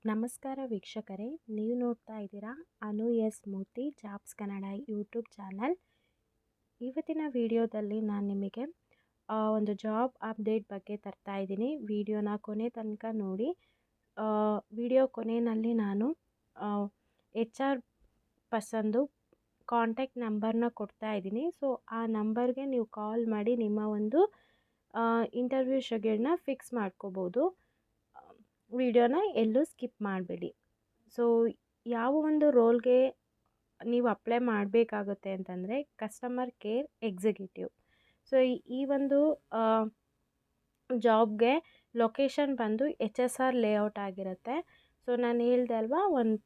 ನಮಸ್ಕಾರ ವೀಕ್ಷಕರೇ, ನೀವು ನೋಡ್ತಾ ಇದ್ದೀರಾ ಅನು ಎಸ್ ಮೂರ್ತಿ ಜಾಬ್ಸ್ ಕನ್ನಡ ಯೂಟ್ಯೂಬ್ ಚಾನಲ್. ಇವತ್ತಿನ ವಿಡಿಯೋದಲ್ಲಿ ನಾನು ನಿಮಗೆ ಒಂದು ಜಾಬ್ ಅಪ್ಡೇಟ್ ಬಗ್ಗೆ ತರ್ತಾ ಇದ್ದೀನಿ. ವಿಡಿಯೋನ ಕೊನೆ ತನಕ ನೋಡಿ. ವಿಡಿಯೋ ಕೊನೆಯಲ್ಲಿ ನಾನು HR ಪರ್ಸನ್ದು ಕಾಂಟ್ಯಾಕ್ಟ್ ನಂಬರ್ನ ಕೊಡ್ತಾ ಇದ್ದೀನಿ. ಸೊ ಆ ನಂಬರ್ಗೆ ನೀವು ಕಾಲ್ ಮಾಡಿ ನಿಮ್ಮ ಒಂದು ಇಂಟರ್ವ್ಯೂ ಶೆಡ್ಯೂಲ್ನ ಫಿಕ್ಸ್ ಮಾಡ್ಕೋಬೋದು. ವಿಡಿಯೋನ ಎಲ್ಲೂ ಸ್ಕಿಪ್ ಮಾಡಬೇಡಿ. ಸೊ ಯಾವ ಒಂದು ರೋಲ್ಗೆ ನೀವು ಅಪ್ಲೈ ಮಾಡಬೇಕಾಗುತ್ತೆ ಅಂತಂದರೆ ಕಸ್ಟಮರ್ ಕೇರ್ ಎಕ್ಸಿಕ್ಯೂಟಿವ್. ಸೊ ಈ ಒಂದು ಜಾಬ್ಗೆ ಲೊಕೇಶನ್ ಬಂದು HSR ಲೇಔಟ್ ಆಗಿರುತ್ತೆ. ಸೊ ನಾನು ಹೇಳ್ದೆ ಅಲ್ವಾ, ಒಂದು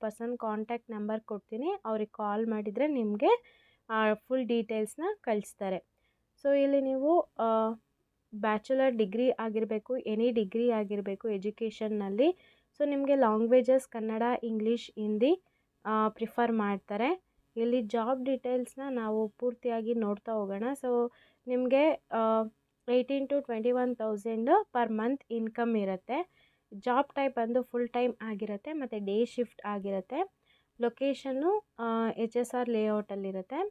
ಪರ್ಸನ್ ಕಾಂಟ್ಯಾಕ್ಟ್ ನಂಬರ್ ಕೊಡ್ತೀನಿ, ಅವ್ರಿಗೆ ಕಾಲ್ ಮಾಡಿದರೆ ನಿಮಗೆ ಫುಲ್ ಡೀಟೇಲ್ಸ್ನ ಕಳಿಸ್ತಾರೆ. ಸೊ ಇಲ್ಲಿ ನೀವು ಬ್ಯಾಚುಲರ್ ಡಿಗ್ರಿ ಆಗಿರಬೇಕು, ಎನಿ ಡಿಗ್ರಿ ಆಗಿರಬೇಕು ಎಜುಕೇಷನ್ನಲ್ಲಿ. ಸೊ ನಿಮಗೆ languages Kannada, English, Hindi prefer ಮಾಡ್ತಾರೆ. ಇಲ್ಲಿ ಜಾಬ್ ಡೀಟೇಲ್ಸ್ನ ನಾವು ಪೂರ್ತಿಯಾಗಿ ನೋಡ್ತಾ ಹೋಗೋಣ. ಸೊ ನಿಮಗೆ 18,000 to 21,000 ಪರ್ ಮಂತ್ ಇನ್ಕಮ್ ಇರುತ್ತೆ. ಜಾಬ್ ಟೈಪ್ ಬಂದು ಫುಲ್ ಟೈಮ್ ಆಗಿರುತ್ತೆ ಮತ್ತು ಡೇ ಶಿಫ್ಟ್ ಆಗಿರುತ್ತೆ. Location HSR ಲೇಔಟಲ್ಲಿರುತ್ತೆ.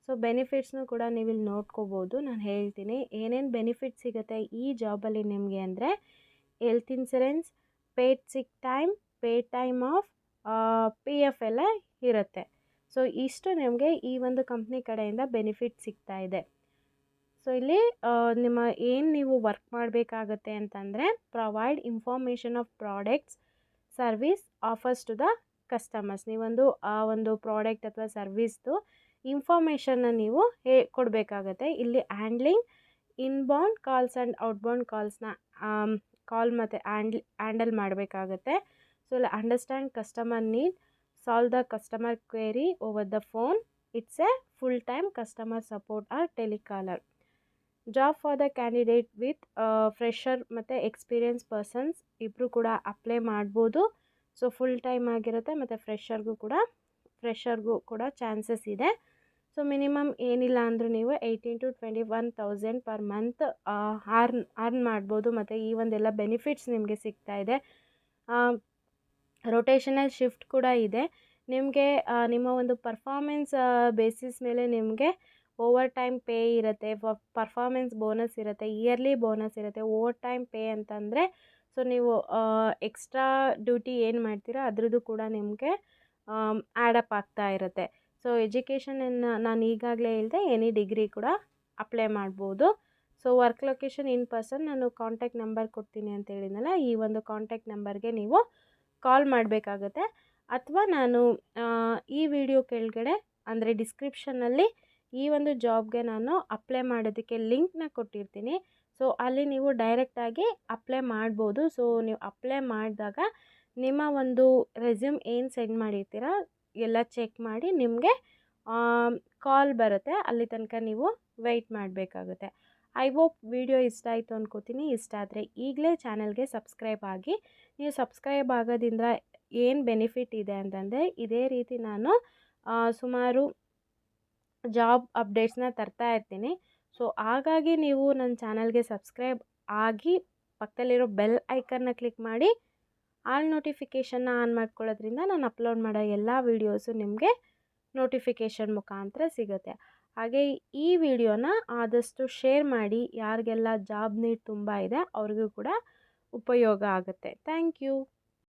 ಸೊ ಬೆನಿಫಿಟ್ಸ್ನು ಕೂಡ ನೀವು ಇಲ್ಲಿ ನೋಡ್ಕೋಬೋದು. ನಾನು ಹೇಳ್ತೀನಿ ಏನೇನು ಬೆನಿಫಿಟ್ ಸಿಗುತ್ತೆ ಈ ಜಾಬಲ್ಲಿ ನಿಮಗೆ ಅಂದರೆ health insurance, paid sick time, paid time off, PF ಎಲ್ಲ ಇರುತ್ತೆ. ಸೊ ಇಷ್ಟು ನಿಮಗೆ ಈ ಒಂದು ಕಂಪ್ನಿ ಕಡೆಯಿಂದ ಬೆನಿಫಿಟ್ ಸಿಗ್ತಾ ಇದೆ. ಸೊ ಇಲ್ಲಿ ನೀವು ವರ್ಕ್ ಮಾಡಬೇಕಾಗತ್ತೆ ಅಂತಂದರೆ provide information of products, service, offers to the customers. ನೀವೊಂದು ಆ ಒಂದು ಪ್ರಾಡಕ್ಟ್ ಅಥವಾ ಸರ್ವಿಸ್ದು ಇನ್ಫಾರ್ಮೇಷನ್ನ ನೀವು ಕೊಡಬೇಕಾಗತ್ತೆ. ಇಲ್ಲಿ handling inbound calls and outbound ಕಾಲ್ಸ್ನ ಕಾಲ್ ಮತ್ತು ಹ್ಯಾಂಡಲ್ ಮಾಡಬೇಕಾಗತ್ತೆ. ಸೊ ಇಲ್ಲಿ understand customer need, solve the customer query over the phone. It's a full time customer support or telecaller. Job for the candidate with fresher ಮತ್ತು experience persons ಇಬ್ಬರು ಕೂಡ apply ಮಾಡ್ಬೋದು. So full time ಆಗಿರುತ್ತೆ ಮತ್ತು ಫ್ರೆಷರ್ಗೂ ಕೂಡ chances ಇದೆ. So minimum ಏನಿಲ್ಲ ಅಂದರೂ ನೀವು 18,000 to 21,000 ಪರ್ ಮಂತ್ ಅರ್ನ್ ಮಾಡ್ಬೋದು. ಮತ್ತು ಈ ಒಂದೆಲ್ಲ ಬೆನಿಫಿಟ್ಸ್ ನಿಮಗೆ ಸಿಗ್ತಾ ಇದೆ. ರೊಟೇಷನಲ್ ಶಿಫ್ಟ್ ಕೂಡ ಇದೆ. ನಿಮಗೆ ನಿಮ್ಮ ಒಂದು ಪರ್ಫಾರ್ಮೆನ್ಸ್ ಬೇಸಿಸ್ ಮೇಲೆ ನಿಮಗೆ ಓವರ್ ಟೈಮ್ ಪೇ ಇರುತ್ತೆ, ಪರ್ಫಾರ್ಮೆನ್ಸ್ ಬೋನಸ್ ಇರುತ್ತೆ, ಇಯರ್ಲಿ ಬೋನಸ್ ಇರುತ್ತೆ. ಓವರ್ ಟೈಮ್ ಪೇ ಅಂತಂದರೆ ಸೊ ನೀವು ಎಕ್ಸ್ಟ್ರಾ ಡ್ಯೂಟಿ ಏನು ಮಾಡ್ತೀರಾ ಅದ್ರದ್ದು ಕೂಡ ನಿಮಗೆ ಆ್ಯಡಪ್ ಆಗ್ತಾ ಇರುತ್ತೆ. ಸೊ ಎಜುಕೇಷನನ್ನು ನಾನು ಈಗಾಗಲೇ ಹೇಳಿದೆ, ಎನಿ ಡಿಗ್ರಿ ಕೂಡ ಅಪ್ಲೈ ಮಾಡ್ಬೋದು. So work location in person ನಾನು ಕಾಂಟ್ಯಾಕ್ಟ್ ನಂಬರ್ ಕೊಡ್ತೀನಿ ಅಂತ ಹೇಳಿದ್ನಲ್ಲ, ಈ ಒಂದು ಕಾಂಟ್ಯಾಕ್ಟ್ ನಂಬರ್ಗೆ ನೀವು ಕಾಲ್ ಮಾಡಬೇಕಾಗತ್ತೆ. ಅಥವಾ ನಾನು ಈ ವಿಡಿಯೋ ಕೆಳಗಡೆ ಅಂದರೆ ಡಿಸ್ಕ್ರಿಪ್ಷನ್ನಲ್ಲಿ ಈ ಒಂದು ಜಾಬ್ಗೆ ನಾನು ಅಪ್ಲೈ ಮಾಡೋದಕ್ಕೆ ಲಿಂಕ್ನ ಕೊಟ್ಟಿರ್ತೀನಿ. ಸೊ ಅಲ್ಲಿ ನೀವು ಡೈರೆಕ್ಟಾಗಿ ಅಪ್ಲೈ ಮಾಡ್ಬೋದು. ಸೊ ನೀವು ಅಪ್ಲೈ ಮಾಡಿದಾಗ ನಿಮ್ಮ ಒಂದು ರೆಸ್ಯೂಮ್ ಏನು ಸೆಂಡ್ ಮಾಡಿರ್ತೀರ ಎಲ್ಲ ಚೆಕ್ ಮಾಡಿ ನಿಮಗೆ ಕಾಲ್ ಬರುತ್ತೆ. ಅಲ್ಲಿ ತನಕ ನೀವು ವೆಯ್ಟ್ ಮಾಡಬೇಕಾಗುತ್ತೆ. ಐ ಹೋಪ್ ವಿಡಿಯೋ ಇಷ್ಟ ಆಯಿತು ಅಂದ್ಕೋತೀನಿ. ಇಷ್ಟ ಆದರೆ ಈಗಲೇ ಚಾನಲ್ಗೆ ಸಬ್ಸ್ಕ್ರೈಬ್ ಆಗಿ. ನೀವು ಸಬ್ಸ್ಕ್ರೈಬ್ ಆಗೋದ್ರಿಂದ ಏನು ಬೆನಿಫಿಟ್ ಇದೆ ಅಂತಂದರೆ ಇದೇ ರೀತಿ ನಾನು ಸುಮಾರು ಜಾಬ್ ಅಪ್ಡೇಟ್ಸ್ನ ತರ್ತಾ ಇರ್ತೀನಿ. ಸೊ ಹಾಗಾಗಿ ನೀವು ನನ್ನ ಚಾನಲ್ಗೆ ಸಬ್ಸ್ಕ್ರೈಬ್ ಆಗಿ ಪಕ್ಕದಲ್ಲಿರೋ ಬೆಲ್ ಐಕನ್ನ ಕ್ಲಿಕ್ ಮಾಡಿ ಆಲ್ ನೋಟಿಫಿಕೇಷನ್ನ ಆನ್ ಮಾಡ್ಕೊಳ್ಳೋದ್ರಿಂದ ನಾನು ಅಪ್ಲೋಡ್ ಮಾಡೋ ಎಲ್ಲ ವೀಡಿಯೋಸು ನಿಮಗೆ ನೋಟಿಫಿಕೇಷನ್ ಮುಖಾಂತರ ಸಿಗುತ್ತೆ. ಹಾಗೆ ಈ ವಿಡಿಯೋನ ಆದಷ್ಟು ಶೇರ್ ಮಾಡಿ. ಯಾರಿಗೆಲ್ಲ ಜಾಬ್ ನೀಡ್ ತುಂಬ ಇದೆ ಅವ್ರಿಗೂ ಕೂಡ ಉಪಯೋಗ ಆಗುತ್ತೆ. Thank you.